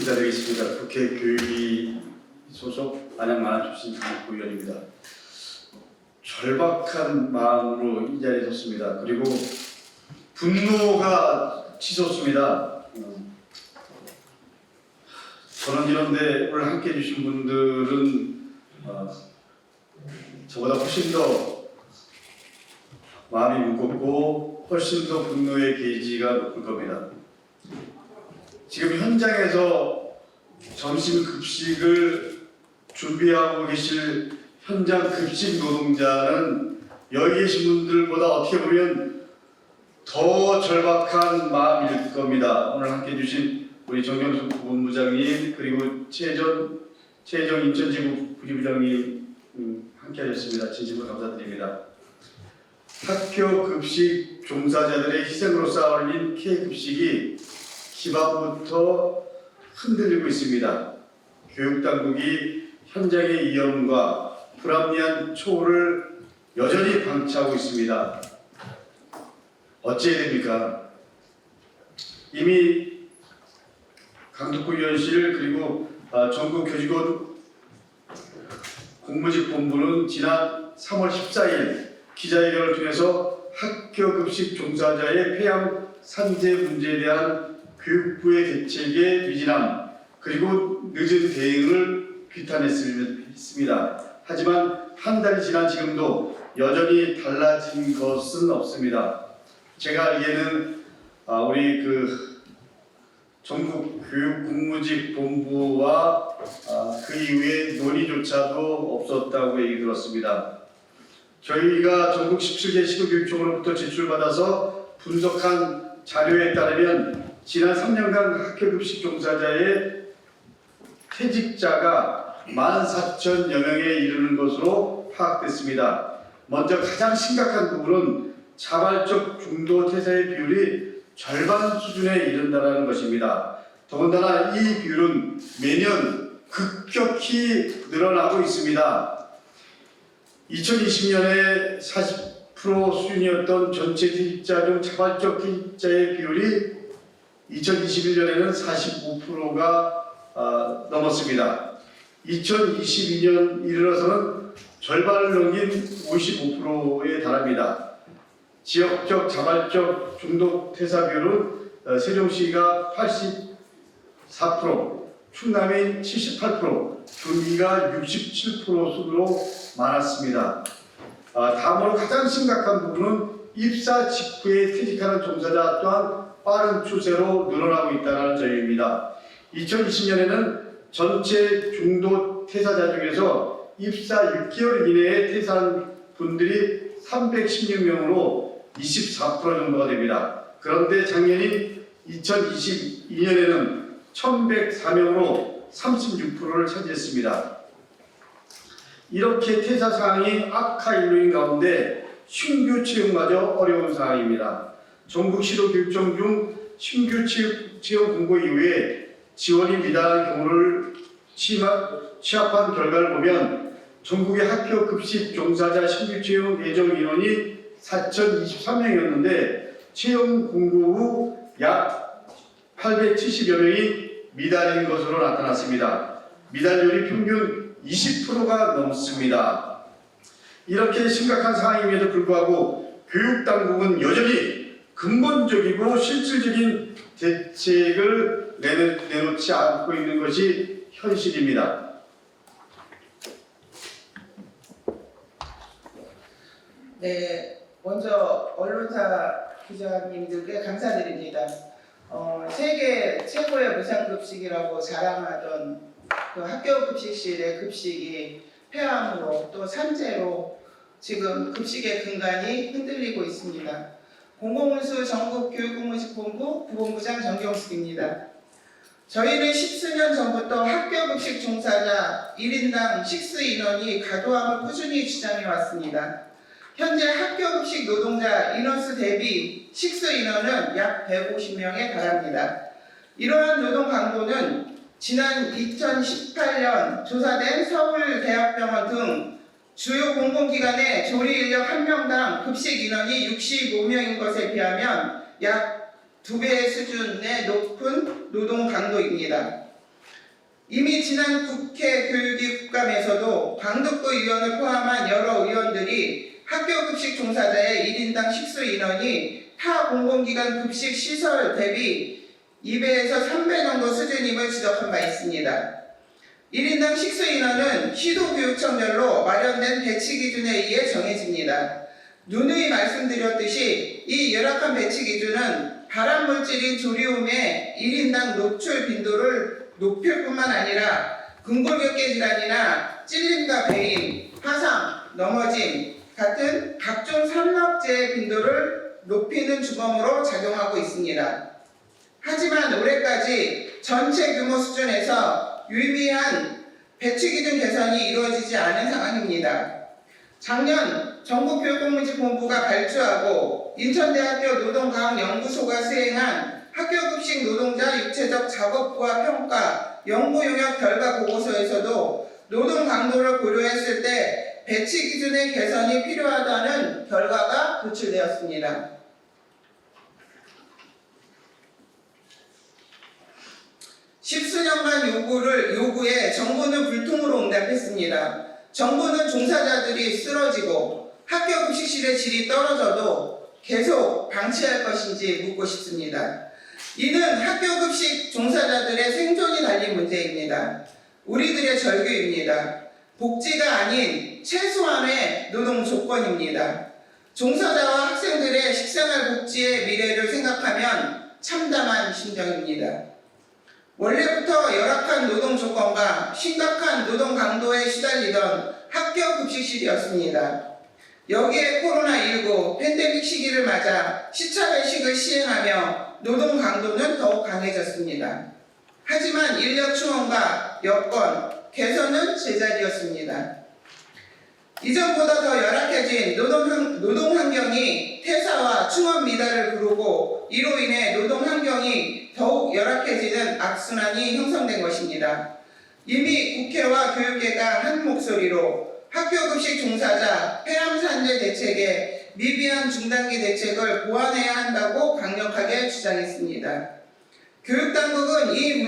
인사드리겠습니다. 국회 교육위 소속 안양만화 출신 정국구의원입니다. 절박한 마음으로 이 자리에 섰습니다. 그리고 분노가 치솟습니다. 저는 이런데 오늘 함께 해주신 분들은 저보다 훨씬 더 마음이 무겁고 훨씬 더 분노의 게이지가 높을 겁니다. 지금 현장에서 점심 급식을 준비하고 계실 현장 급식 노동자는 여기 계신 분들보다 어떻게 보면 더 절박한 마음일 겁니다. 오늘 함께 해주신 우리 정경수 본부장님 그리고 최정 인천지부 부지부장님 함께 하셨습니다. 진심으로 감사드립니다. 학교 급식 종사자들의 희생으로 쌓아올린 K급식이 기반부터 흔들리고 있습니다. 교육당국이 현장의 위험과 불합리한 초를 여전히 방치하고 있습니다. 어찌해야 됩니까? 이미 강덕구위원실 그리고 전국 교직원 공무직 본부는 지난 3월 14일 기자회견을 통해서 학교 급식 종사자의 폐암 산재 문제에 대한 교육부의 대책의 미진함 그리고 늦은 대응을 비탄했습니다. 하지만 한 달이 지난 지금도 여전히 달라진 것은 없습니다. 제가 알기에는 우리 전국 교육공무직 본부와 그 이후에 논의조차도 없었다고 얘기 들었습니다. 저희가 전국 17개 시도교육청으로부터 제출받아서 분석한 자료에 따르면 지난 3년간 학교급식 종사자의 퇴직자가 14,000여 명에 이르는 것으로 파악됐습니다. 먼저 가장 심각한 부분은 자발적 중도 퇴사의 비율이 절반 수준에 이른다는 것입니다. 더군다나 이 비율은 매년 급격히 늘어나고 있습니다. 2020년에 40% 수준이었던 전체 퇴직자 중 자발적 퇴직자의 비율이 2021년에는 45%가 넘었습니다. 2022년 이르러서는 절반을 넘긴 55%에 달합니다. 지역적 자발적 중도 퇴사 비율은 세종시가 84%, 충남이 78%, 경기가 67% 수준으로 많았습니다. 다음으로 가장 심각한 부분은 입사 직후에 퇴직하는 종사자 또한 빠른 추세로 늘어나고 있다는 점입니다. 2020년에는 전체 중도 퇴사자 중에서 입사 6개월 이내에 퇴사한 분들이 316명으로 24% 정도가 됩니다. 그런데 작년인 2022년에는 1,104명으로 36%를 차지했습니다. 이렇게 퇴사 상황이 악화인로인 가운데 신규 채용마저 어려운 상황입니다. 전국 시도교육청 중 신규 채용 공고 이후에 지원이 미달한 경우를 취합한 결과를 보면 전국의 학교 급식 종사자 신규 채용 예정 인원이 4,023명이었는데 채용 공고 후 약 870여 명이 미달인 것으로 나타났습니다. 미달률이 평균 20%가 넘습니다. 이렇게 심각한 상황임에도 불구하고 교육당국은 여전히 근본적이고 실질적인 대책을 내놓지 않고 있는 것이 현실입니다. 네, 먼저 언론사 기자님들께 감사드립니다. 세계 최고의 무상급식이라고 자랑하던 그 학교급식실의 급식이 폐암으로 또 산재로 지금 급식의 근간이 흔들리고 있습니다. 공공운수 전국교육공무직본부 부본부장 정경숙입니다. 저희는 10수년 전부터 학교급식 종사자 1인당 식수 인원이 과도함을 꾸준히 주장해 왔습니다. 현재 학교급식 노동자 인원수 대비 식수 인원은 약 150명에 달합니다. 이러한 노동 강도는 지난 2018년 조사된 서울대학병원 등 주요 공공기관의 조리인력 1명당 급식 인원이 65명인 것에 비하면 약 2배의 수준의 높은 노동 강도입니다. 이미 지난 국회 교육위 국감에서도 강덕구 의원을 포함한 여러 의원들이 학교급식 종사자의 1인당 식수 인원이 타 공공기관 급식 시설 대비 2배에서 3배 정도 수준임을 지적한 바 있습니다. 1인당 식수 인원은 시도교육청별로 마련된 배치 기준에 의해 정해집니다. 누누이 말씀드렸듯이 이 열악한 배치 기준은 발암물질인 조리움의 1인당 노출 빈도를 높일 뿐만 아니라 근골격계 질환이나 찔림과 배임, 화상, 넘어짐 같은 각종 산업재해 빈도를 높이는 주범으로 작용하고 있습니다. 하지만 올해까지 전체 규모 수준에서 유의미한 배치 기준 개선이 이루어지지 않은 상황입니다. 작년 전국교육공무지본부가 발주하고 인천대학교 노동과학연구소가 수행한 학교급식 노동자 육체적 작업부와 평가 연구 용역 결과 보고서에서도 노동 강도를 고려했을 때 배치 기준의 개선이 필요하다는 결과가 도출되었습니다. 십수년간 요구에 정부는 불통으로 응답했습니다. 정부는 종사자들이 쓰러지고 학교 급식실의 질이 떨어져도 계속 방치할 것인지 묻고 싶습니다. 이는 학교 급식 종사자들의 생존이 달린 문제입니다. 우리들의 절규입니다. 복지가 아닌 최소한의 노동 조건입니다. 종사자와 학생들의 식생활 복지의 미래를 생각하면 참담한 심정입니다. 원래부터 열악한 노동 조건과 심각한 노동 강도에 시달리던 학교 급식실이었습니다. 여기에 코로나19 팬데믹 시기를 맞아 시차 배식을 시행하며 노동 강도는 더욱 강해졌습니다. 하지만 인력 충원과 여건, 개선은 제자리였습니다. 이전보다 더 열악해진 노동 환경이 퇴사와 충원 미달을 부르고 이로 인해 노동 환경이 더욱 열악해지는 악순환이 형성된 것입니다. 이미 국회와 교육계가 한 목소리로 학교급식 종사자 폐암산재 대책에 미비한 중단기 대책을 보완해야 한다고 강력하게 주장했습니다. 교육당국은 이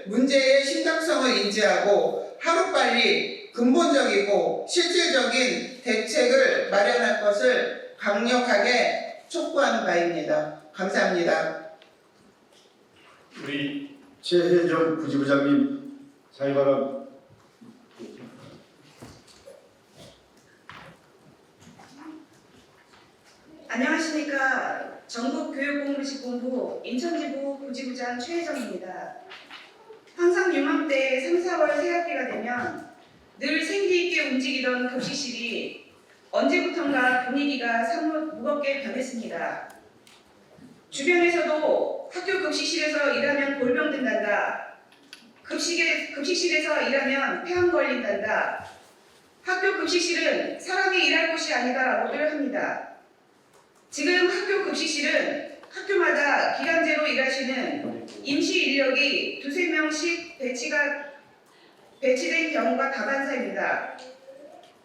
문제의 심각성을 인지하고 하루빨리 근본적이고 실질적인 대책을 마련할 것을 강력하게 촉구하는 바입니다. 감사합니다. 우리 최혜정 부지부장님 자유 발언. 안녕하십니까. 전국교육공무지본부 인천지부 부지부장 최혜정입니다. 항상 유맘때 3, 4월 새학기가 되면 늘 생기 있게 움직이던 급식실이 언제부턴가 분위기가 사뭇 무겁게 변했습니다. 주변에서도 학교 급식실에서 일하면 골병 든단다. 급식실에서 일하면 폐암 걸린단다. 학교 급식실은 사람이 일할 곳이 아니다라고들 합니다. 지금 학교 급식실은 학교마다 기간제로 일하시는 임시 인력이 2~3명씩 배치된 경우가 다반사입니다.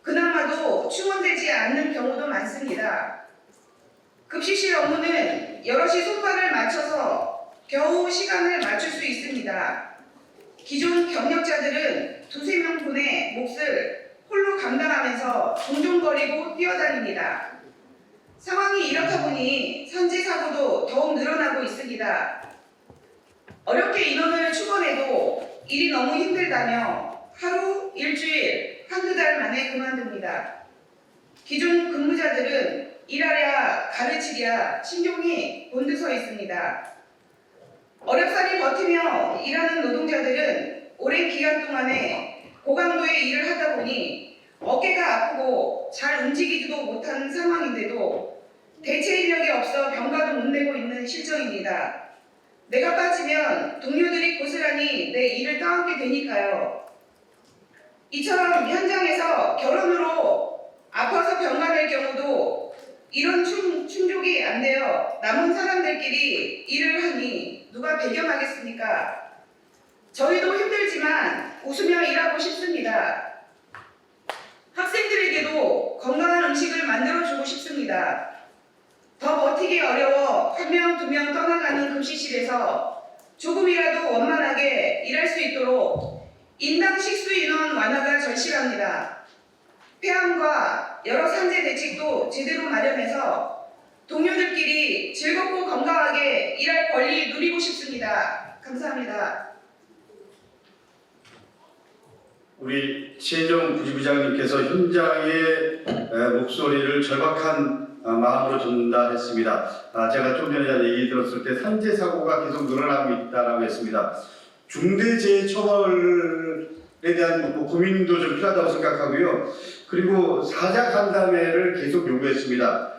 그나마도 충원되지 않는 경우도 많습니다. 급식실 업무는 여럿이 손발을 맞춰서 겨우 시간을 맞출 수 있습니다. 기존 경력자들은 2~3명분의 몫을 홀로 감당하면서 종종거리고 뛰어다닙니다. 상황이 이렇다 보니 산재 사고도 더욱 늘어나고 있습니다. 어렵게 인원을 충원해도 일이 너무 힘들다며 하루, 일주일, 한두 달 만에 그만둡니다. 기존 근무자들은 일하랴 가르치랴 신경이 곤두서 있습니다. 어렵사리 버티며 일하는 노동자들은 오랜 기간 동안에 고강도의 일을 하다 보니 어깨가 아프고 잘 움직이지도 못하는 상황인데도 대체 인력이 없어 병가도 못 내고 있는 실정입니다. 내가 빠지면 동료들이 고스란히 내 일을 떠안게 되니까요. 이처럼 현장에서 결혼으로 아파서 병가 낼 경우도 이런 충족이 안 되어 남은 사람들끼리 일을 하니 누가 배경하겠습니까? 저희도 힘들지만 웃으며 일하고 싶습니다. 학생들에게도 건강한 음식을 만들어주고 싶습니다. 더 버티기 어려워 1명, 2명 떠나가는 급식실에서 조금이라도 원만하게 일할 수 있도록 인당 식수 인원 완화가 절실합니다. 폐암과 여러 산재 대책도 제대로 마련해서 동료들끼리 즐겁고 건강하게 일할 권리 누리고 싶습니다. 감사합니다. 우리 최혜정 부지부장님께서 현장의 목소리를 절박한 마음으로 전달했습니다. 제가 좀 전에 얘기 들었을 때 산재 사고가 계속 늘어나고 있다라고 했습니다. 중대재해처벌에 대한 고민도 좀 필요하다고 생각하고요. 그리고 사자 간담회를 계속 요구했습니다.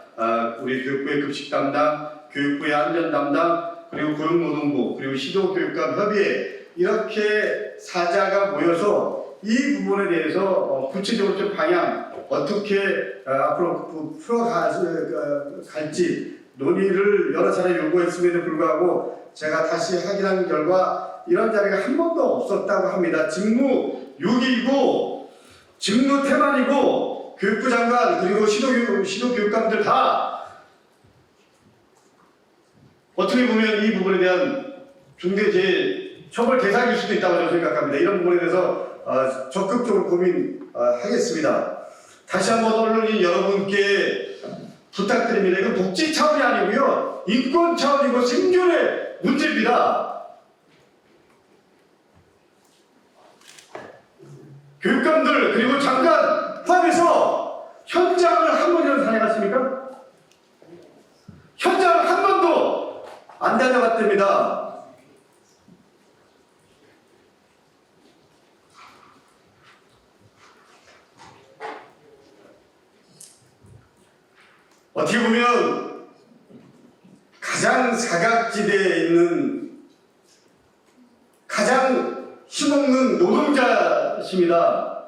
우리 교육부의 급식 담당, 교육부의 안전 담당, 그리고 고용노동부, 그리고 시도교육감 협의회 이렇게 사자가 모여서 이 부분에 대해서 구체적으로 좀 방향 어떻게 앞으로 풀어갈지 논의를 여러 차례 요구했음에도 불구하고 제가 다시 확인한 결과 이런 자리가 한 번도 없었다고 합니다. 직무 유기이고 직무 태만이고 교육부 장관 그리고 시도교육감들 다 어떻게 보면 이 부분에 대한 중대재해 처벌 대상일 수도 있다고 저는 생각합니다. 이런 부분에 대해서 적극적으로 고민하겠습니다. 다시 한번 언론인 여러분께 부탁드립니다. 이건 복지 차원이 아니고요. 인권 차원이고 생존의 문제입니다. 교육감들 그리고 장관 포함해서 현장을 한 번이라도 다녀갔습니까? 현장을 한 번도 안 다녀갔답니다. 어떻게 보면 가장 사각지대에 있는 가장 힘없는 노동자십니다.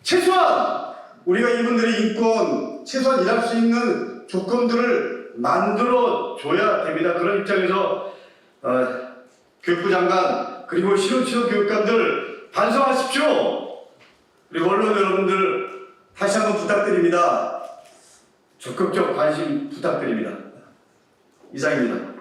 최소한 우리가 이분들의 인권, 최소한 일할 수 있는 조건들을 만들어 줘야 됩니다. 그런 입장에서 교육부 장관 그리고 시도 교육감들 반성하십시오. 그리고 언론 여러분들 다시 한번 부탁드립니다. 적극적 관심 부탁드립니다. 이상입니다.